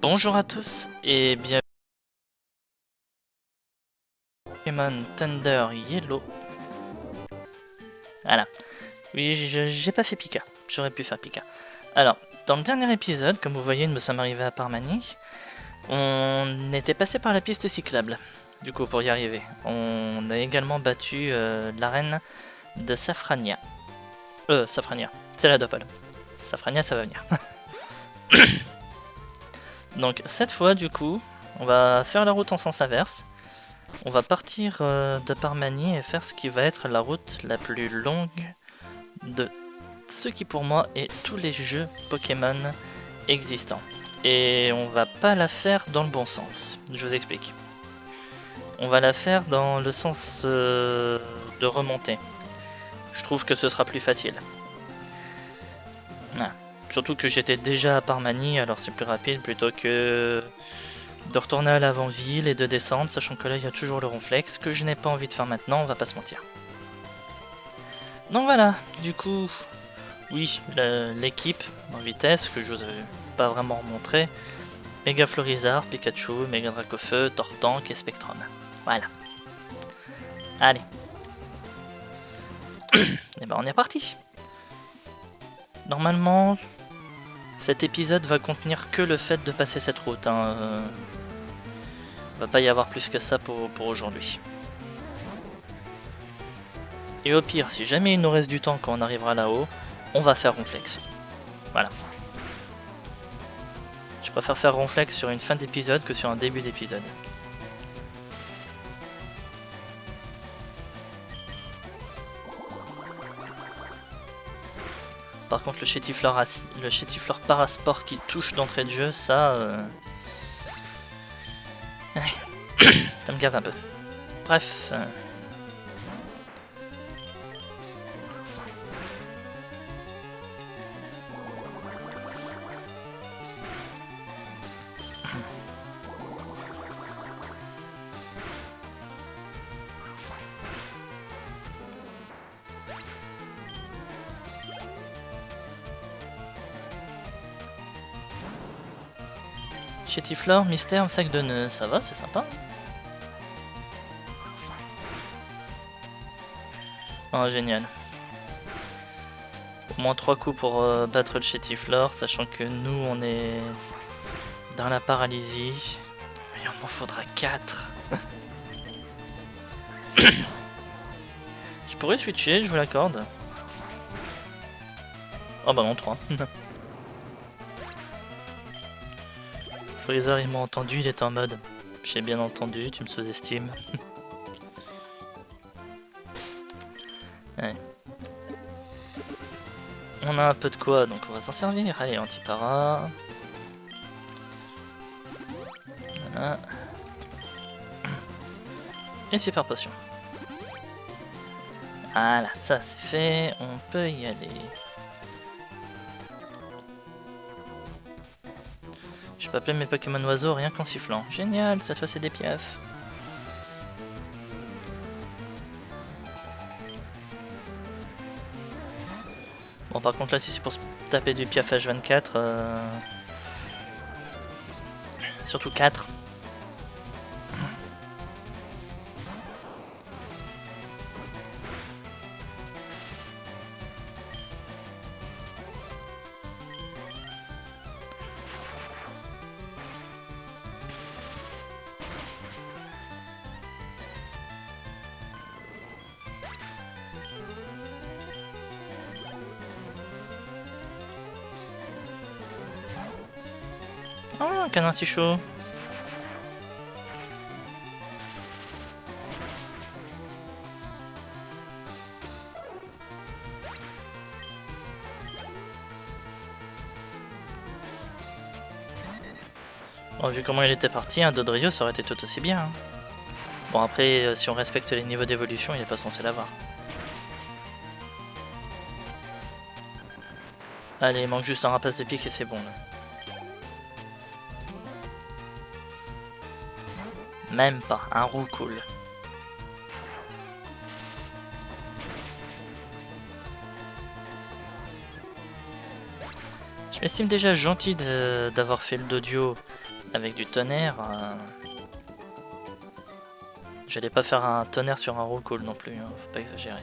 Bonjour à tous et bienvenue à Pokémon Thunder Yellow. Voilà. Oui, j'ai pas fait Pika. J'aurais pu faire Pika. Alors, dans le dernier épisode, comme vous voyez, nous sommes arrivés à Parmanie. On était passé par la piste cyclable. Du coup, pour y arriver. On a également battu l'arène de Safrania. Safrania. C'est la Dopole. Safrania, ça va venir. Donc, cette fois, du coup, on va faire la route en sens inverse. On va partir de Parmanie et faire ce qui va être la route la plus longue de ce qui pour moi est tous les jeux Pokémon existants. Et on va pas la faire dans le bon sens, je vous explique. On va la faire dans le sens de remonter. Je trouve que ce sera plus facile. Voilà. Surtout que j'étais déjà à Parmanie, alors c'est plus rapide plutôt que de retourner à l'avant-ville et de descendre, sachant que là il y a toujours le ronflex que je n'ai pas envie de faire maintenant, on va pas se mentir. Donc voilà, du coup, oui, l'équipe en vitesse que je vous avais pas vraiment montré, Mega Florizard, Pikachu, Mega Dracofeu, Tortank et Spectrum. Voilà. Allez. Et ben on est parti. Normalement, cet épisode va contenir que le fait de passer cette route. Va pas y avoir plus que ça pour aujourd'hui. Et au pire, si jamais il nous reste du temps quand on arrivera là-haut, on va faire Ronflex. Voilà. Je préfère faire Ronflex sur une fin d'épisode que sur un début d'épisode. Par contre, le chétifleur parasport qui touche d'entrée de jeu, ça... ça me gave un peu. Bref... Chétiflore, mystère, sac de nœuds, ça va, c'est sympa. Oh, génial. Au moins 3 coups pour battre le Chétiflore, sachant que nous, on est dans la paralysie. Il m'en faudra 4. Je pourrais switcher, je vous l'accorde. Oh bah non, 3. Freezer, il m'a entendu, il était en mode j'ai bien entendu, tu me sous-estimes. Ouais. On a un peu de quoi, donc on va s'en servir. Allez, anti-para. Voilà. Et super potion. Voilà, ça c'est fait, on peut y aller. Je peux appeler mes Pokémon oiseaux rien qu'en sifflant. Génial, cette fois c'est des piafs. Bon, par contre là, si c'est pour se taper du piaf H24, surtout 4. Oh, un canin chaud. Bon, vu comment il était parti, un Dodrio ça aurait été tout aussi bien. Hein. Bon, après, si on respecte les niveaux d'évolution, il n'est pas censé l'avoir. Allez, il manque juste un rapace de pique et c'est bon là. Même pas, un roucoule. Je J'estime déjà gentil d'avoir fait le dodio avec du tonnerre. J'allais pas faire un tonnerre sur un roll call non plus, hein, faut pas exagérer.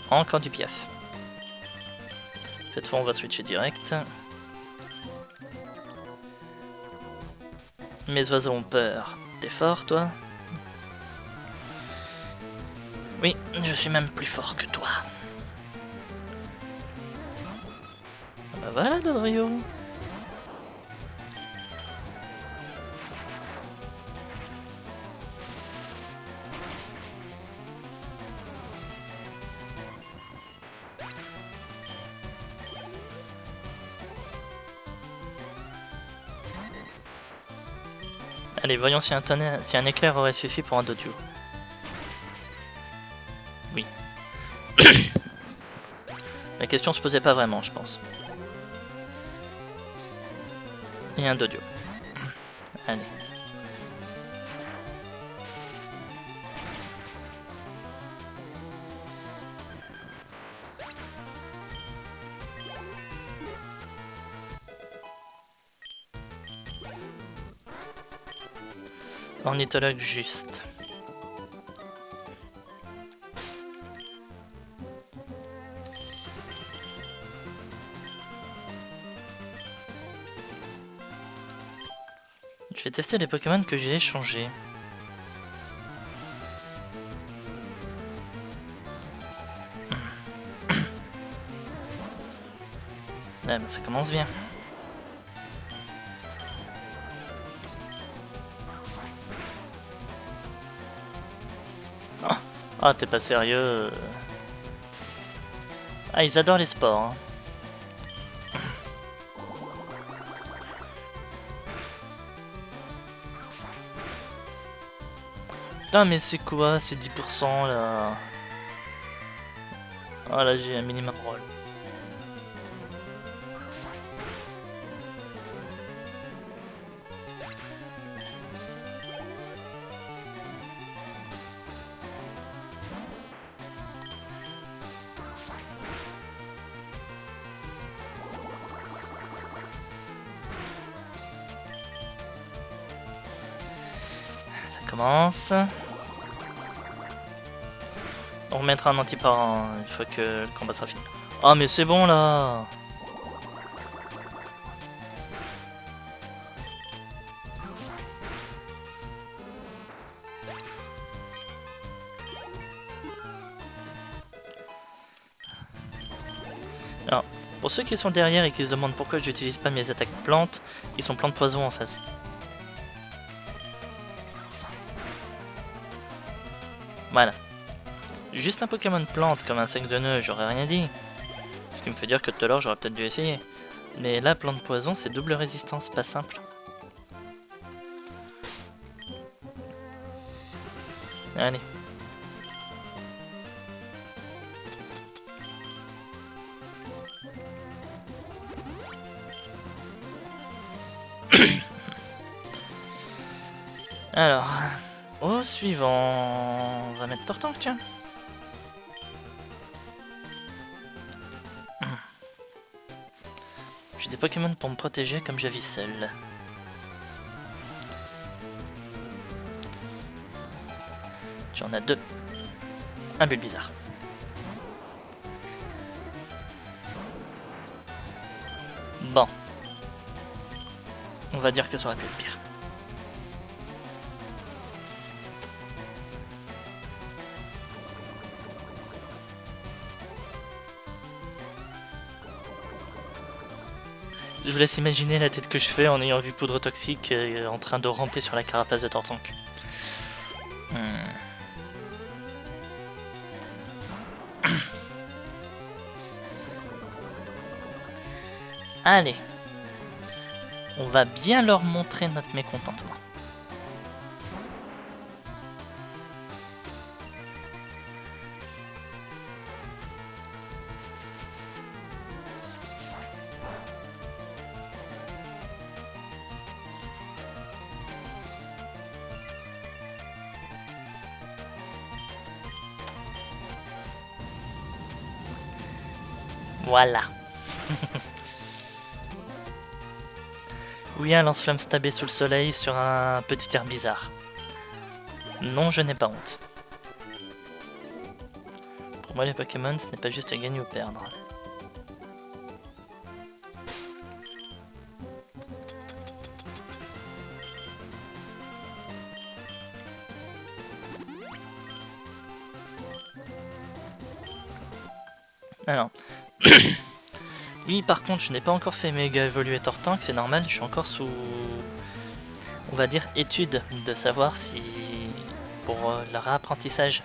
Encore du piaf. Cette fois on va switcher direct. Mes oiseaux ont peur. T'es fort toi? Oui, je suis même plus fort que toi. Bah voilà Dodrio. Allez, voyons si un éclair aurait suffi pour un dodio. Oui. La question se posait pas vraiment, je pense. Et un dodio. Allez. Ornithologue juste. Je vais tester les Pokémon que j'ai échangés. Ouais, bah ça commence bien. Ah, t'es pas sérieux. Ah, ils adorent les sports. Hein. Putain, mais c'est quoi ces 10% là? Ah là, j'ai un minimum roll. Commence. On remettra un anti-parent une fois que le combat sera fini. Ah mais c'est bon là. Alors, pour ceux qui sont derrière et qui se demandent pourquoi j'utilise pas mes attaques plantes, ils sont pleins de poison en face. Voilà. Juste un Pokémon plante comme un sac de nœuds, j'aurais rien dit. Ce qui me fait dire que tout à l'heure j'aurais peut-être dû essayer. Mais là, plante poison, c'est double résistance, pas simple. Allez. Alors, au suivant, on va mettre Tortank, tiens. J'ai des Pokémon pour me protéger comme Javicel. Tu en as deux. Un Bulbizarre. Bon. On va dire que ça aurait pu être pire. Je vous laisse imaginer la tête que je fais en ayant vu Poudre Toxique en train de ramper sur la carapace de Tortank. Allez. On va bien leur montrer notre mécontentement. Voilà. Oui, un lance-flamme stabé sous le soleil sur un petit air bizarre. Non, je n'ai pas honte. Pour moi, les Pokémon, ce n'est pas juste gagner ou perdre. Alors... Oui, par contre, je n'ai pas encore fait méga évoluer Tortank, c'est normal, je suis encore sous... on va dire étude de savoir si... pour le réapprentissage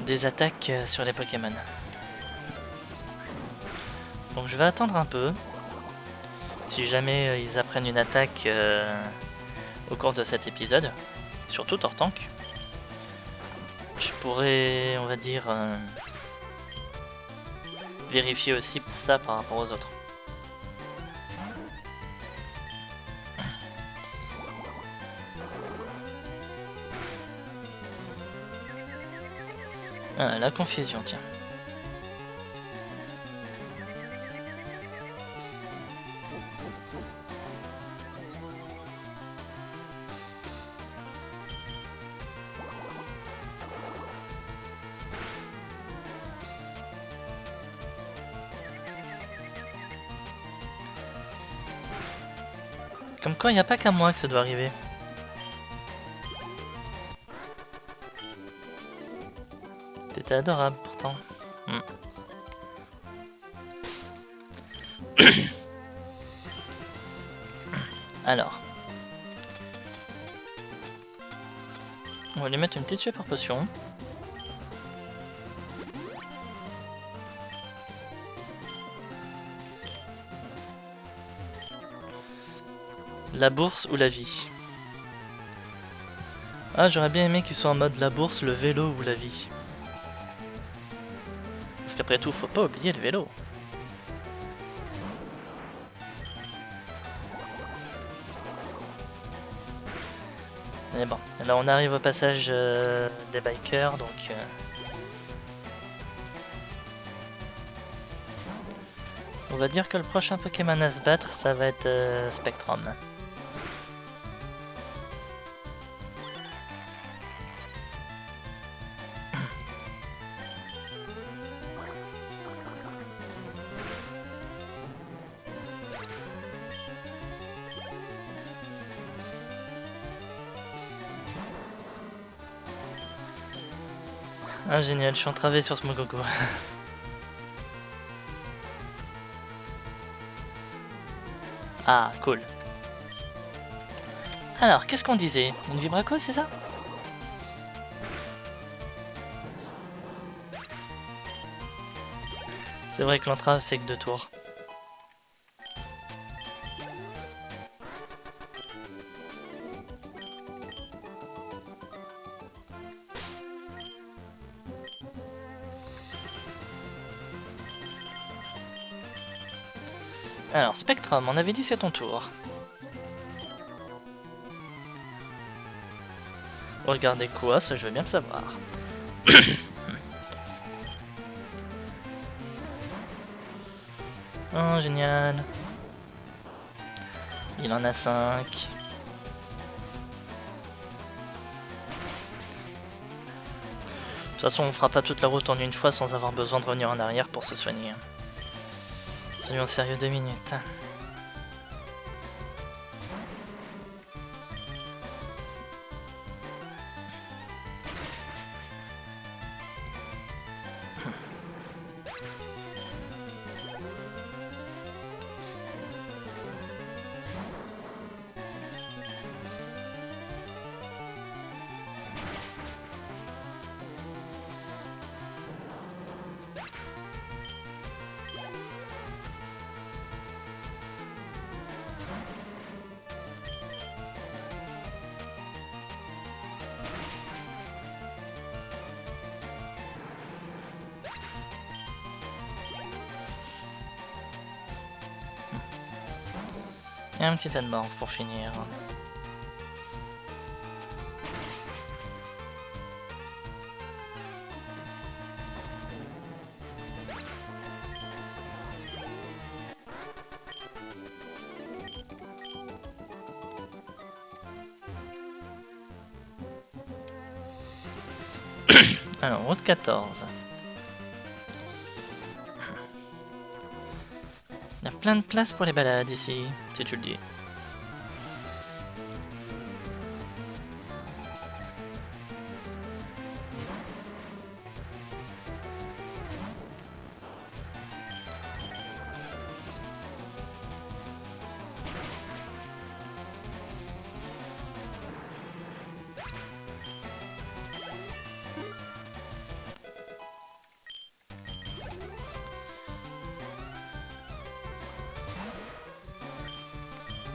des attaques sur les Pokémon. Donc je vais attendre un peu. Si jamais ils apprennent une attaque au cours de cet épisode, surtout Tortank, je pourrais, on va dire, vérifier aussi ça par rapport aux autres. Ah, la confusion, tiens. Comme quoi, il n'y a pas qu'à moi que ça doit arriver. T'étais adorable pourtant. Alors. On va lui mettre une petite super potion. La bourse ou la vie? Ah, j'aurais bien aimé qu'il soit en mode la bourse, le vélo ou la vie. Parce qu'après tout, faut pas oublier le vélo. Mais bon, là on arrive au passage des bikers, donc... on va dire que le prochain Pokémon à se battre, ça va être Spectrum. Ah génial, je suis entravé sur ce Mogogo. Ah, cool. Alors, qu'est-ce qu'on disait? Une Vibraco, c'est ça? C'est vrai que l'entrave, c'est que 2 tours. Alors, Spectrum, on avait dit c'est ton tour. Regardez quoi, ça je veux bien le savoir. Oh, génial. Il en a 5. De toute façon, on fera pas toute la route en une fois sans avoir besoin de revenir en arrière pour se soigner. Soyons sérieux 2 minutes. Et un petit Edmorph pour finir. Alors, route 14. Il y a plein de place pour les balades ici, si tu le dis.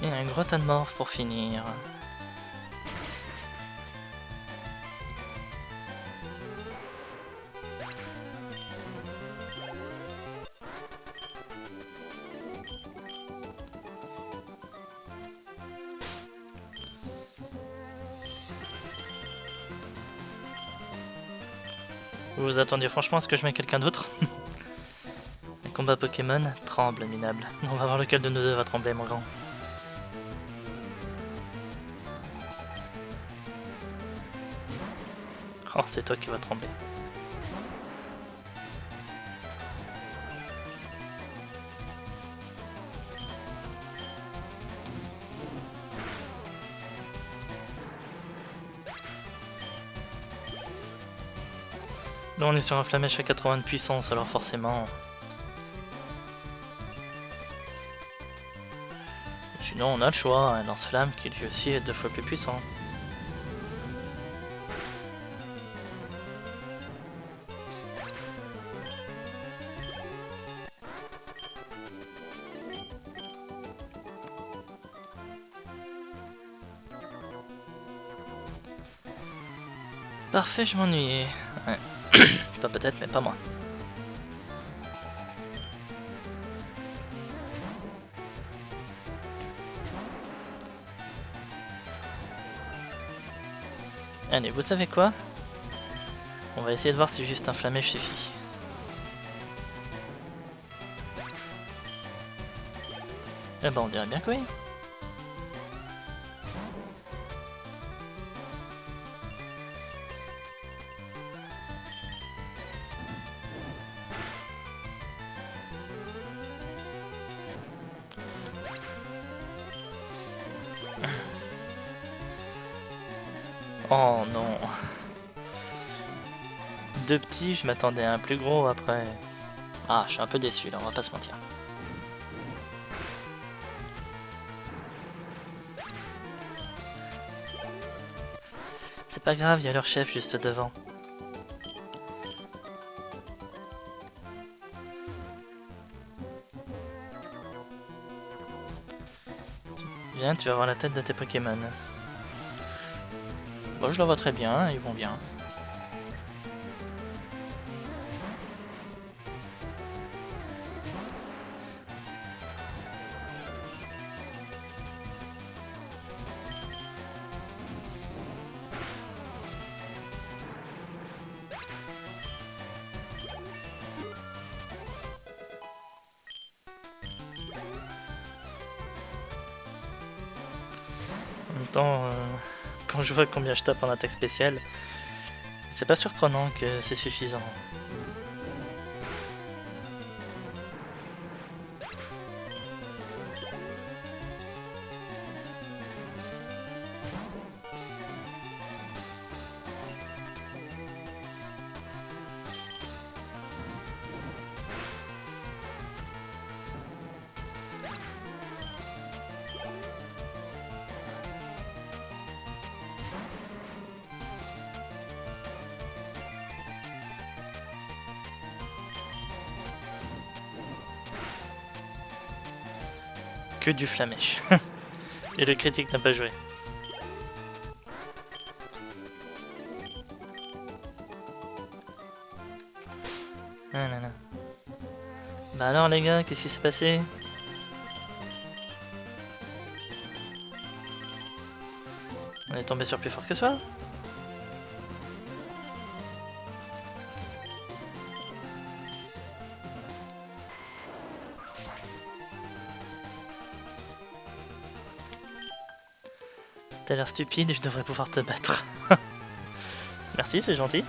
Et un gros tas de morph pour finir. Vous vous attendiez franchement à ce que je mette quelqu'un d'autre? Les combats Pokémon tremblent, minable. On va voir lequel de nous deux va trembler, mon grand. Oh, c'est toi qui vas trembler. Là, on est sur un Flamèche à 80 de puissance, alors forcément... Sinon, on a le choix, un lance-flamme qui lui aussi est 2 fois plus puissant. Parfait, je m'ennuyais. Ouais. Toi peut-être, mais pas moi. Allez, vous savez quoi? On va essayer de voir si juste un Flamèche suffit. Eh ben, on dirait bien que oui. Oh non. Deux petits, je m'attendais à un plus gros après. Ah, je suis un peu déçu là, on va pas se mentir. C'est pas grave, il y a leur chef juste devant. Viens, tu vas voir la tête de tes Pokémon. Bon, je le vois très bien, ils vont bien. En même temps, quand je vois combien je tape en attaque spéciale, c'est pas surprenant que c'est suffisant. Que du Flamèche. Et le critique n'a pas joué. Ah là là. Bah alors les gars, qu'est-ce qui s'est passé? On est tombé sur plus fort que soi? T'as l'air stupide et je devrais pouvoir te battre. Merci, c'est gentil.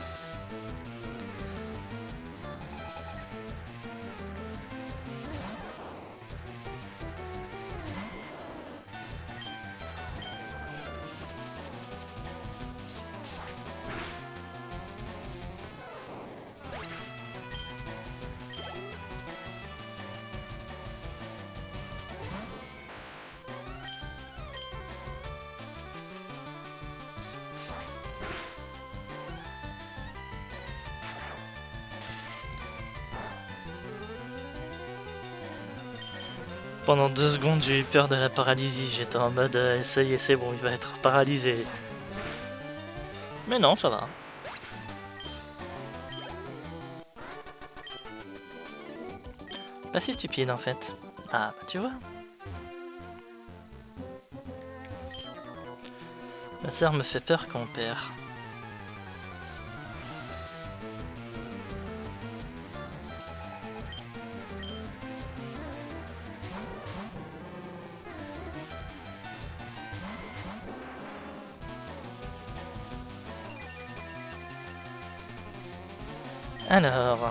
Pendant 2 secondes, j'ai eu peur de la paralysie. J'étais en mode, ça y est, c'est bon, il va être paralysé. Mais non, ça va. Pas si stupide en fait. Ah, bah tu vois. Ma sœur me fait peur quand on perd. Alors...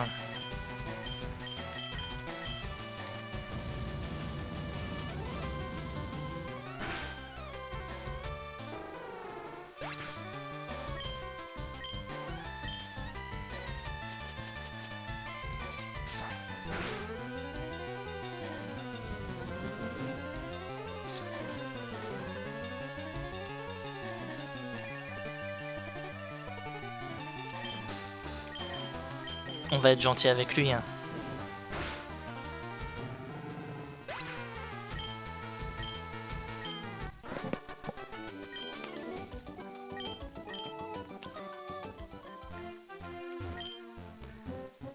On va être gentil avec lui, hein.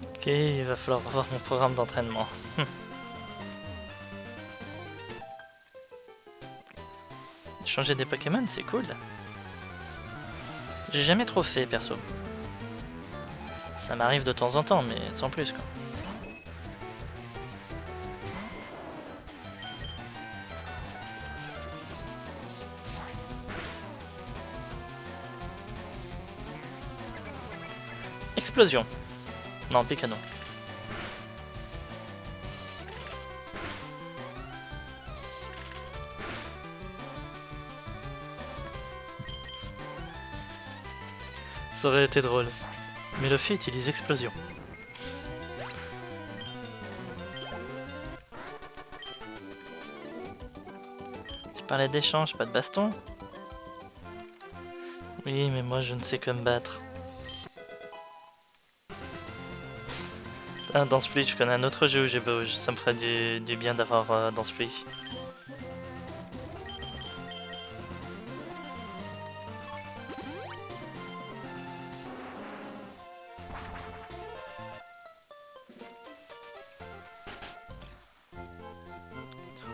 Ok, il va falloir revoir mon programme d'entraînement. Changer des Pokémon, c'est cool. J'ai jamais trop fait, perso. Ça m'arrive de temps en temps, mais sans plus, quoi. Explosion. Non, Pécano. Ça aurait été drôle. Mais le fait utilise explosion. Tu parlais d'échange, pas de baston? Oui, mais moi je ne sais que me battre. Ah, dans Split, je connais un autre jeu où ça me ferait du bien d'avoir dans Split.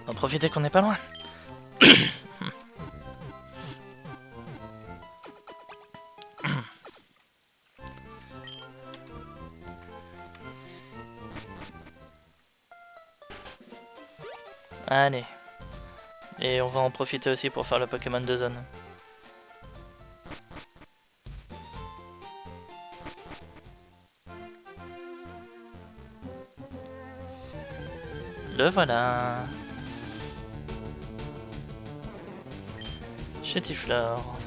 On va profiter qu'on n'est pas loin. Allez. Et on va en profiter aussi pour faire le Pokémon de zone. Le voilà. Chétiflore.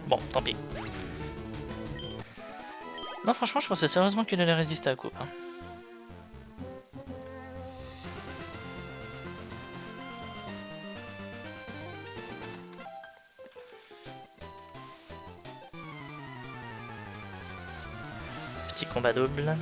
Bon, tant pis. Non, franchement, je pensais sérieusement qu'il allait résister à la coupe. Hein. Petit combat double.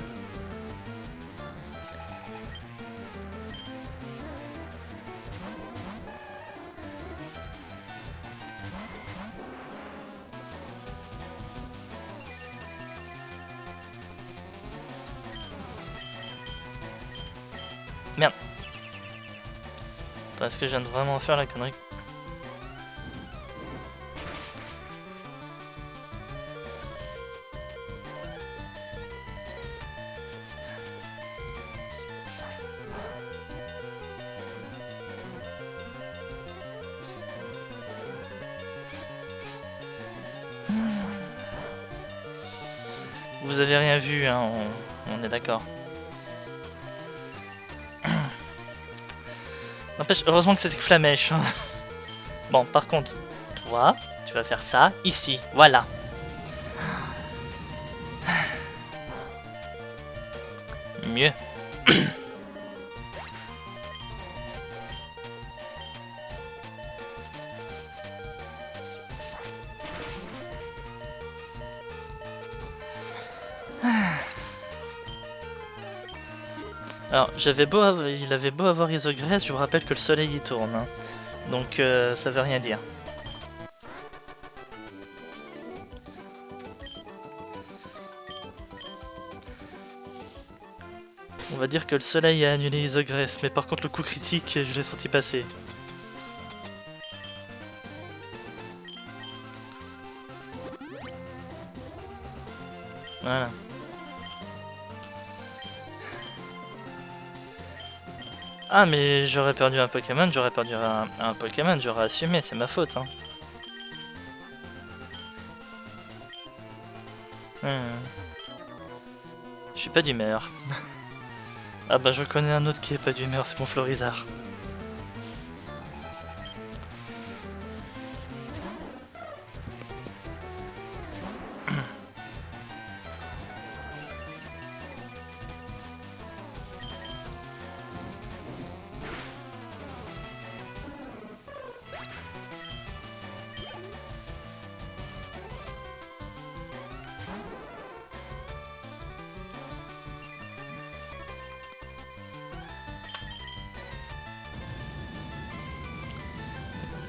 Merde. Est-ce que je viens de vraiment faire la connerie? Vous avez rien vu, hein, on est d'accord. N'empêche, heureusement que c'était que Flamèche. Hein. Bon, par contre, toi, tu vas faire ça ici, voilà. Mieux. Alors, il avait beau avoir Isogresse, je vous rappelle que le soleil y tourne. Hein. Donc, ça veut rien dire. On va dire que le soleil a annulé Isogresse, mais par contre le coup critique, je l'ai senti passer. Voilà. Ah mais j'aurais perdu un Pokémon, j'aurais assumé, c'est ma faute. Hein. Je suis pas d'humeur. Ah bah je connais un autre qui est pas d'humeur, c'est mon Florizard.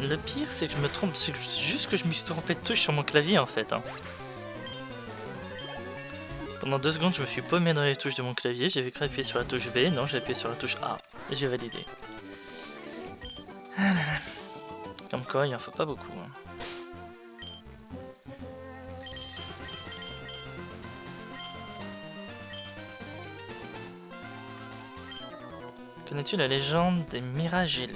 Le pire, c'est que je me trompe, c'est juste que je me suis trompé de touche sur mon clavier en fait. Hein. Pendant 2 secondes, je me suis paumé dans les touches de mon clavier, j'ai vu que appuyer sur la touche B, non, j'ai appuyé sur la touche A, et j'ai validé. Ah là là. Comme quoi, il en faut pas beaucoup. Hein. Connais-tu la légende des Mirageli?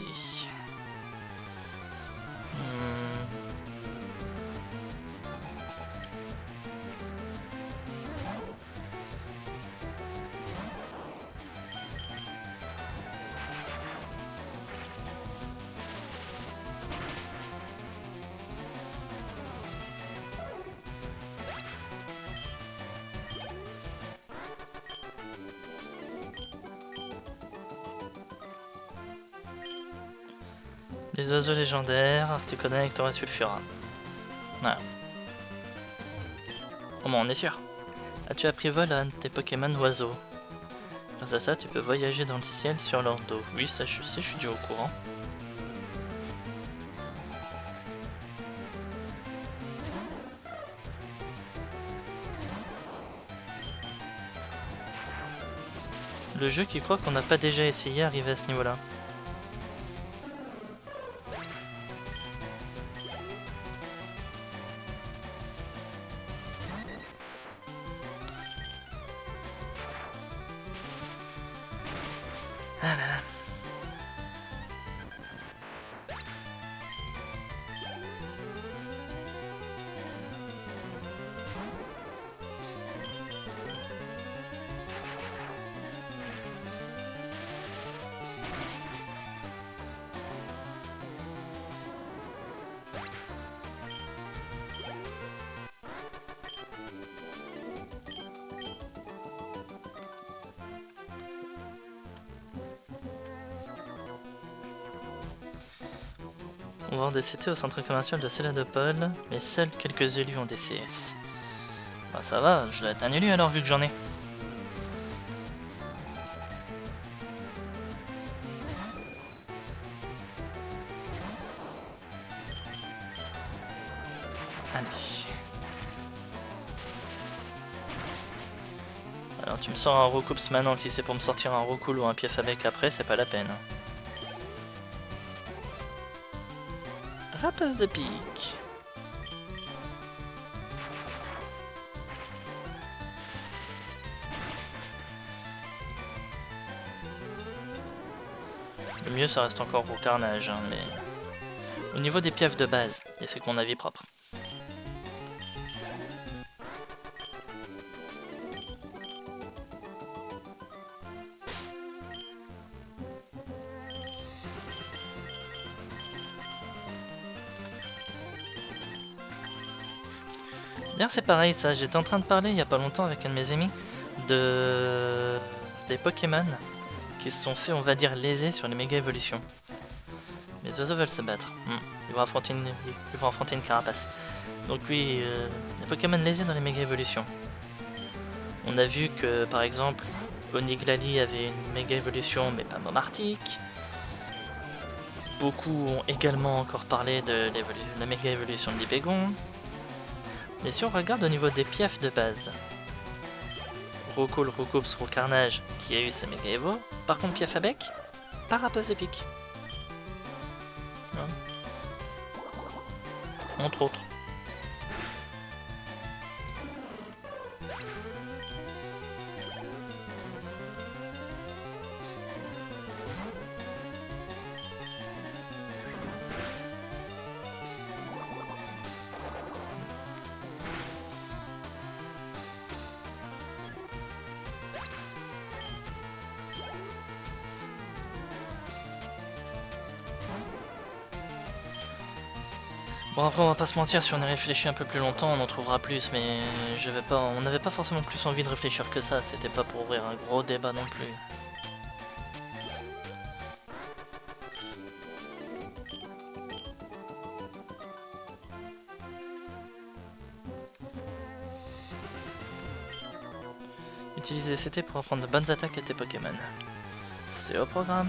Les oiseaux légendaires, Articodon, Thoras Sulfura. Voilà. Au moins on est sûr. As-tu appris vol à un de tes Pokémon oiseaux? Grâce à ça, tu peux voyager dans le ciel sur leur dos. Oui, ça je sais, je suis déjà au courant. Le jeu qui croit qu'on n'a pas déjà essayé arrive à ce niveau-là. Ah là là. On vend des CT au centre commercial de Céladopol, mais seuls quelques élus ont des CS. Bah ça va, je dois être un élu alors vu que j'en ai. Allez. Alors tu me sors un Roucoups maintenant, si c'est pour me sortir un Roucoule ou un Piafabec après, c'est pas la peine. Rapace de pique. Le mieux ça reste encore au carnage, hein, mais... Au niveau des pièces de base, et c'est que mon avis propre. D'ailleurs c'est pareil ça, j'étais en train de parler il y a pas longtemps avec un de mes amis des Pokémon qui se sont fait on va dire lésés sur les méga évolutions. Les oiseaux veulent se battre, ils vont affronter une carapace. Donc oui, les Pokémon lésés dans les méga évolutions. On a vu que par exemple Oniglali avait une méga évolution mais pas Momartic. Beaucoup ont également encore parlé de la méga évolution de Libégon. Mais si on regarde au niveau des pièces de base, Roko le Rokops Carnage qui a eu sa méga évo, par contre pièce à bec, Parapos épique. Entre autres. Bon après on va pas se mentir, si on y réfléchit un peu plus longtemps on en trouvera plus, mais on n'avait pas forcément plus envie de réfléchir que ça, c'était pas pour ouvrir un gros débat non plus. Utiliser CT pour apprendre de bonnes attaques à tes Pokémon. C'est au programme.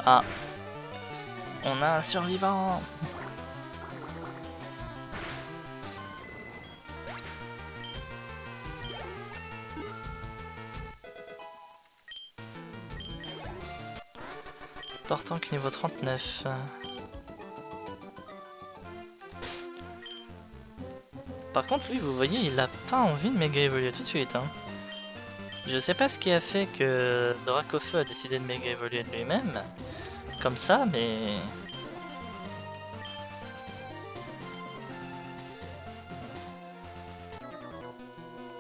Ah, on a un survivant. Tortank niveau 39. Par contre lui vous voyez il a pas envie de méga évoluer tout de suite hein. Je sais pas ce qui a fait que Dracofeu a décidé de méga évoluer de lui-même comme ça, mais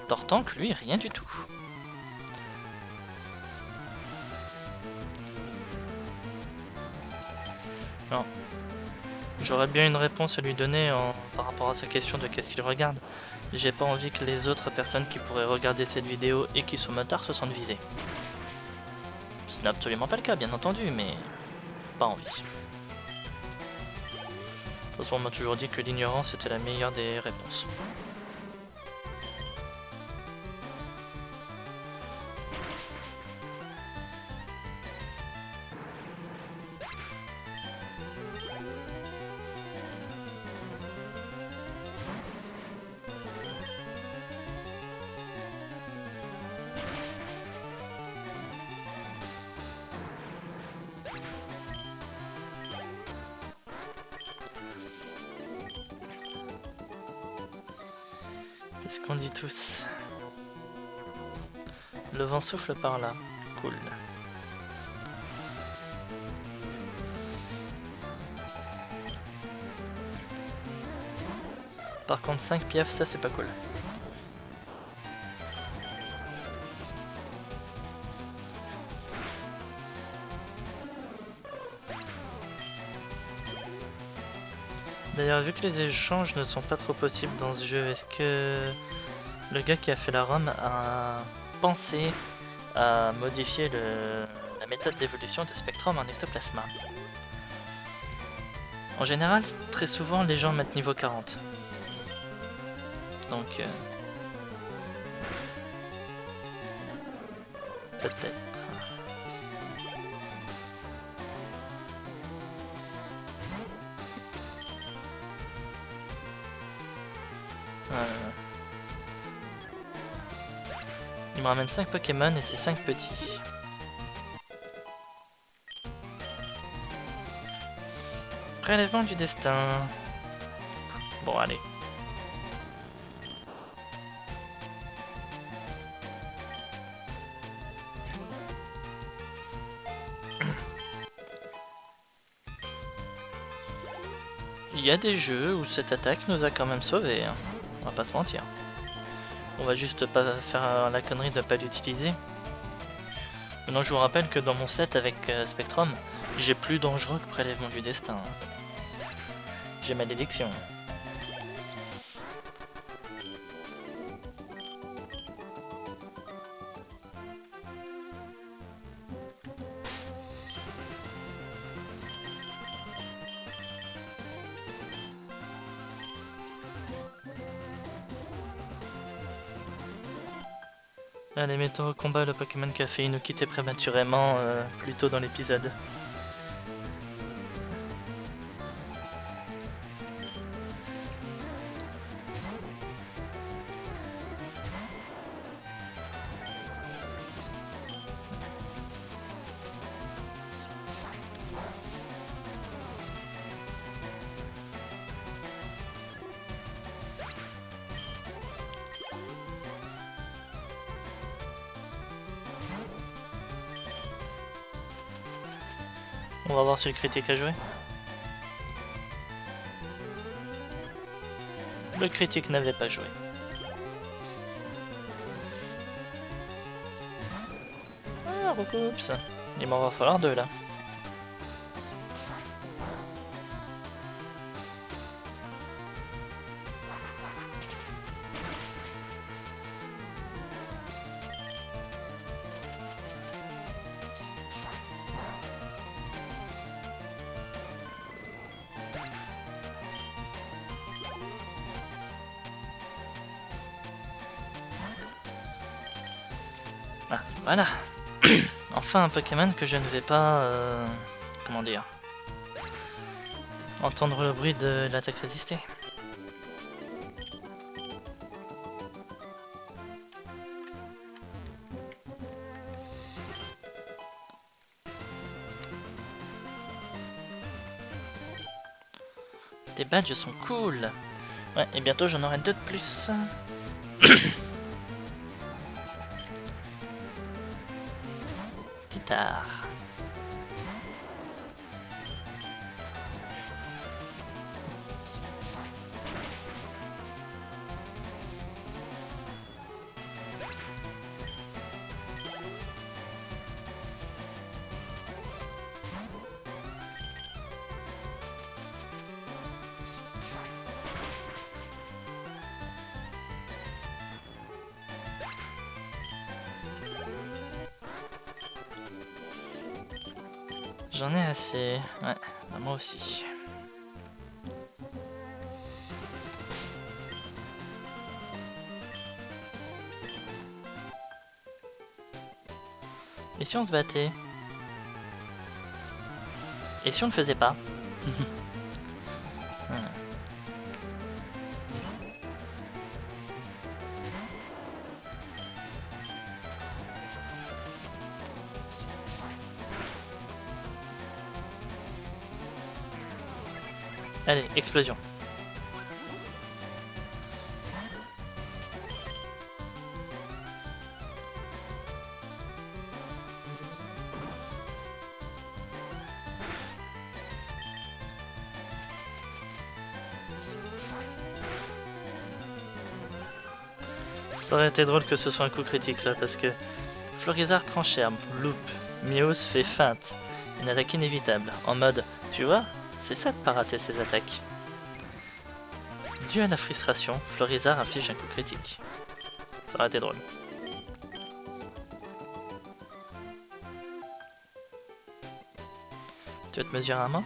Tortank lui rien du tout. Non. J'aurais bien une réponse à lui donner par rapport à sa question de qu'est-ce qu'il regarde. J'ai pas envie que les autres personnes qui pourraient regarder cette vidéo et qui sont motards se sentent visées. Ce n'est absolument pas le cas, bien entendu, mais pas envie. De toute façon, on m'a toujours dit que l'ignorance était la meilleure des réponses. Qu'est-ce qu'on dit tous? Le vent souffle par là. Cool. Par contre 5 piafs, ça c'est pas cool. D'ailleurs, vu que les échanges ne sont pas trop possibles dans ce jeu, est-ce que le gars qui a fait la ROM a pensé à modifier la méthode d'évolution de Spectrum en ectoplasma? En général, très souvent, les gens mettent niveau 40. Donc... peut-être... Il me ramène 5 Pokémon et c'est 5 petits. Prélèvement du destin. Bon, allez. il y a des jeux où cette attaque nous a quand même sauvés, hein. On va pas se mentir. On va juste pas faire la connerie de pas l'utiliser. Maintenant je vous rappelle que dans mon set avec Spectrum, j'ai plus dangereux que Prélèvement du Destin. J'ai Malédiction. Allez, mettons au combat le Pokémon qui a failli nous quitter prématurément plus tôt dans l'épisode. On va voir si le critique a joué. Le critique n'avait pas joué. Ah, oups. Il m'en va falloir deux là. Ah, voilà. Enfin un Pokémon que je ne vais pas... comment dire... entendre le bruit de l'attaque résistée. Tes badges sont cool. Ouais, et bientôt j'en aurai deux de plus. Titard. J'en ai assez. Ouais, bah moi aussi. Et si on se battait? Et si on le faisait pas? Allez, explosion. Ça aurait été drôle que ce soit un coup critique là, parce que Florizard transherbe, loupe, Mios fait feinte, une attaque inévitable, en mode, tu vois, c'est ça de pas rater ses attaques. Dû à la frustration, Florizard inflige un coup critique. Ça aurait été drôle. Tu veux te mesurer un main?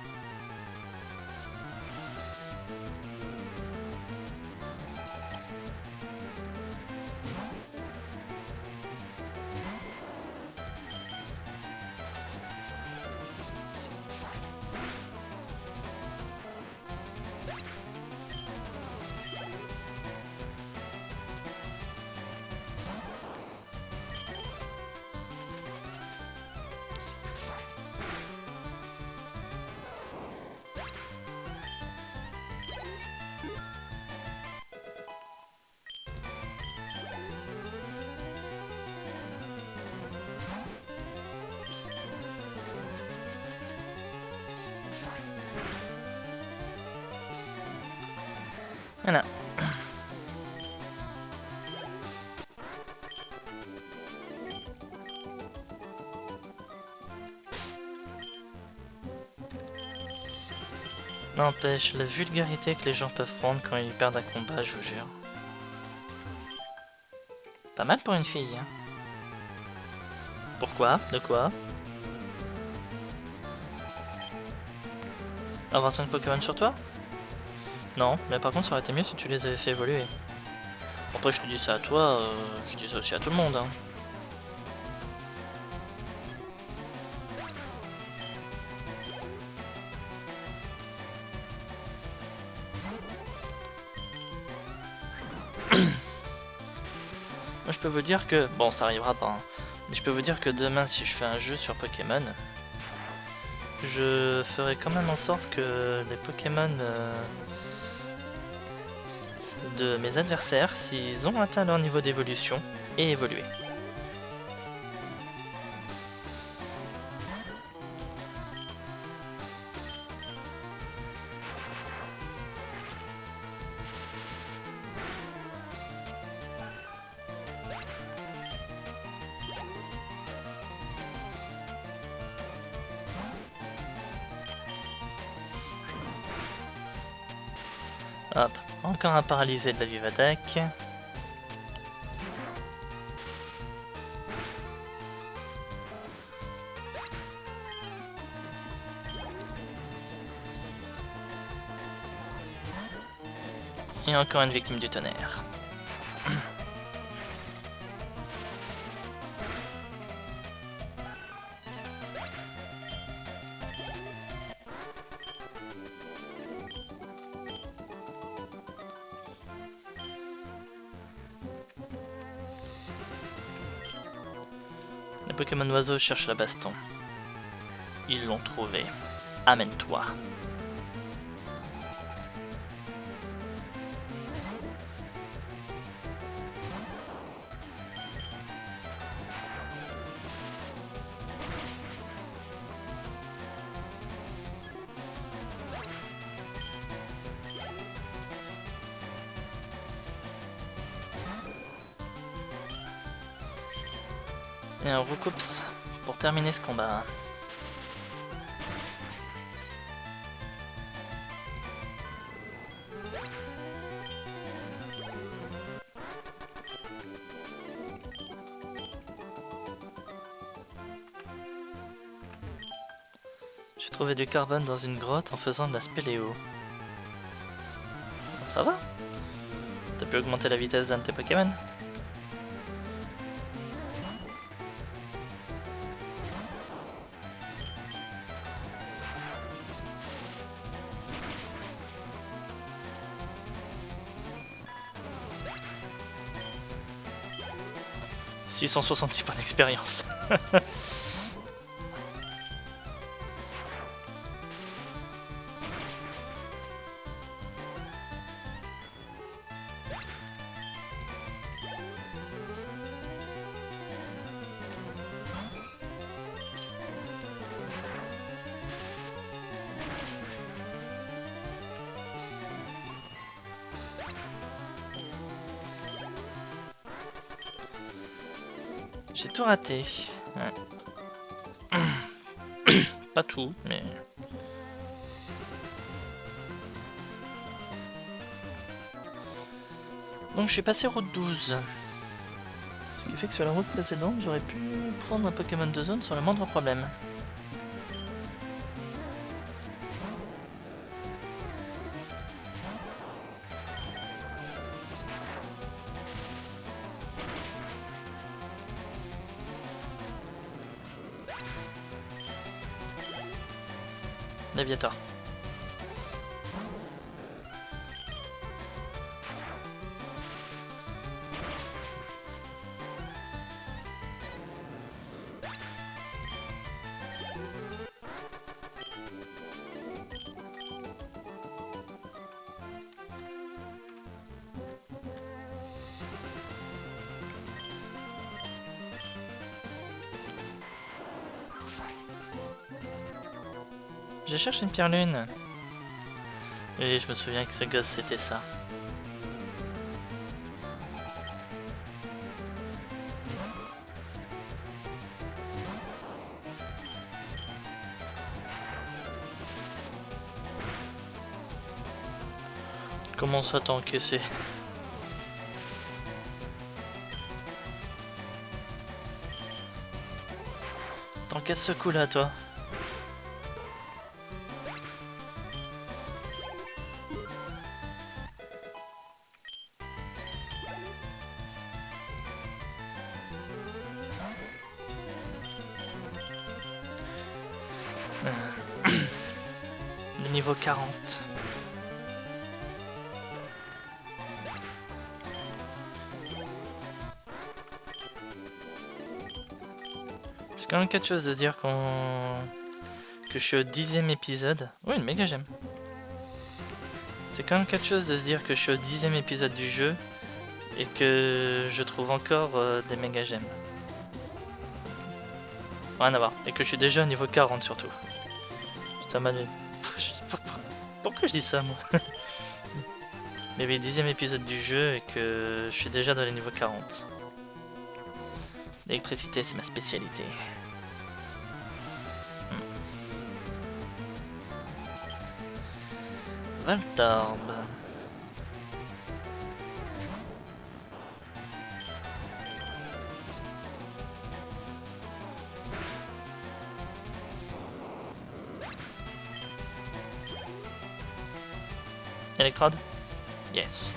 Voilà. N'empêche, la vulgarité que les gens peuvent prendre quand ils perdent un combat, je vous jure. Pas mal pour une fille, hein. Pourquoi? De quoi? Avoir 5 Pokémon sur toi? Non, mais par contre ça aurait été mieux si tu les avais fait évoluer. Après je te dis ça à toi, je dis ça aussi à tout le monde, hein. Moi je peux vous dire que... Bon ça arrivera pas, hein. Mais je peux vous dire que demain si je fais un jeu sur Pokémon, je ferai quand même en sorte que les Pokémon de mes adversaires, s'ils ont atteint leur niveau d'évolution, aient évolué. Hop, encore un paralysé de la vive attaque. Et encore une victime du tonnerre. Les Pokémon oiseaux cherchent la baston. Ils l'ont trouvé. Amène-toi. Et un Roucoups pour terminer ce combat. J'ai trouvé du carbone dans une grotte en faisant de la spéléo. Ça va? T'as pu augmenter la vitesse d'un de tes Pokémon? « 666 points d'expérience. » J'ai tout raté. Ouais. Pas tout, mais... Donc je suis passé route 12. Ce qui fait que sur la route précédente, j'aurais pu prendre un Pokémon de zone sans le moindre problème. L'aviator. Je cherche une pierre lune. Et je me souviens que ce gosse c'était ça. Comment ça t'as encaissé? T'encaisses ce coup là toi? Le niveau 40. C'est quand même quelque chose de dire que je suis au 10e épisode. Oui, une méga j'aime. C'est quand même quelque chose de se dire que je suis au 10e épisode du jeu et que je trouve encore des méga j'aime. Rien à voir. Et que je suis déjà au niveau 40 surtout. Putain, mal. Pourquoi je dis ça moi? Mais oui, 10e épisode du jeu et que je suis déjà dans les niveaux 40. L'électricité, c'est ma spécialité. Valtorb. Électrode? Yes.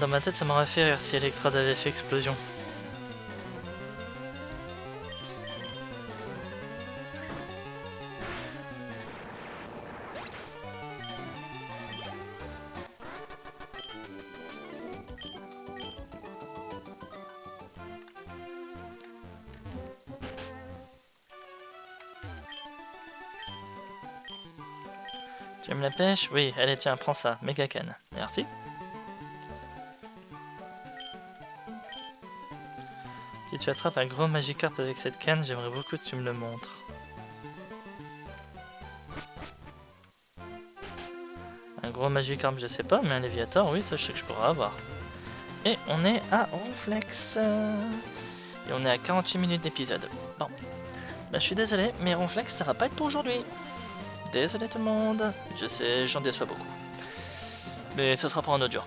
Dans ma tête, ça m'aurait fait rire si Electrode avait fait explosion. Tu aimes la pêche? Oui, allez tiens, prends ça, méga canne. Merci. Si tu attrapes un gros Magikarp avec cette canne, j'aimerais beaucoup que tu me le montres. Un gros Magikarp, je sais pas, mais un Léviator, oui, ça je sais que je pourrais avoir. Et on est à Ronflex. Et on est à 48 minutes d'épisode. Bon. Bah je suis désolé, mais Ronflex ça va pas être pour aujourd'hui. Désolé tout le monde. Je sais, j'en déçois beaucoup. Mais ça sera pour un autre jour.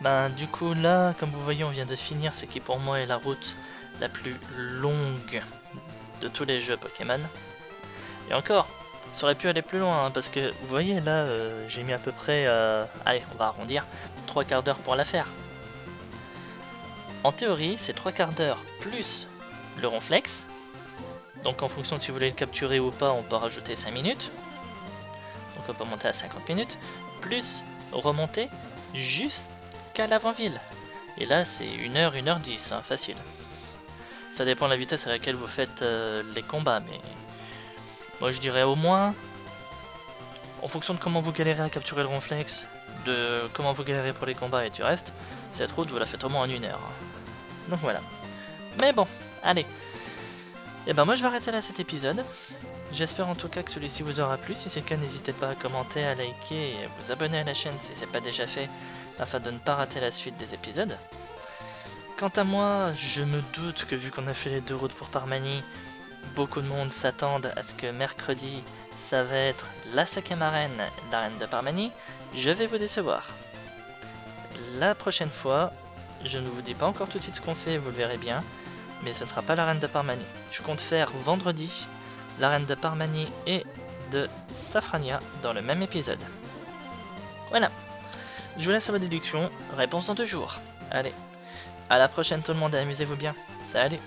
Ben du coup là, comme vous voyez, on vient de finir ce qui pour moi est la route la plus longue de tous les jeux Pokémon. Et encore, ça aurait pu aller plus loin, hein, parce que vous voyez là, j'ai mis à peu près, allez, on va arrondir, 3/4 d'heure pour la faire. En théorie, c'est 3/4 d'heure plus le Ronflex. Donc en fonction de si vous voulez le capturer ou pas, on peut rajouter 5 minutes. Donc on peut monter à 50 minutes. Plus remonter jusqu'à l'avant-ville. Et là c'est 1h, 1h10, hein, facile. Ça dépend de la vitesse à laquelle vous faites les combats, mais... Moi je dirais au moins, en fonction de comment vous galérez à capturer le Ronflex, de comment vous galérez pour les combats et du reste, cette route vous la faites au moins en 1 heure. Donc voilà. Mais bon, allez. Et ben moi je vais arrêter là cet épisode. J'espère en tout cas que celui-ci vous aura plu. Si c'est le cas, n'hésitez pas à commenter, à liker et à vous abonner à la chaîne si c'est pas déjà fait, afin de ne pas rater la suite des épisodes. Quant à moi, je me doute que vu qu'on a fait les 2 routes pour Parmanie, beaucoup de monde s'attendent à ce que mercredi, ça va être la 5e arène, l'arène de Parmanie. Je vais vous décevoir. La prochaine fois, je ne vous dis pas encore tout de suite ce qu'on fait, vous le verrez bien, mais ce ne sera pas l'arène de Parmanie. Je compte faire vendredi l'arène de Parmanie et de Safrania dans le même épisode. Voilà. Je vous laisse à vos déductions. Réponse dans 2 jours. Allez. À la prochaine tout le monde et amusez-vous bien. Salut.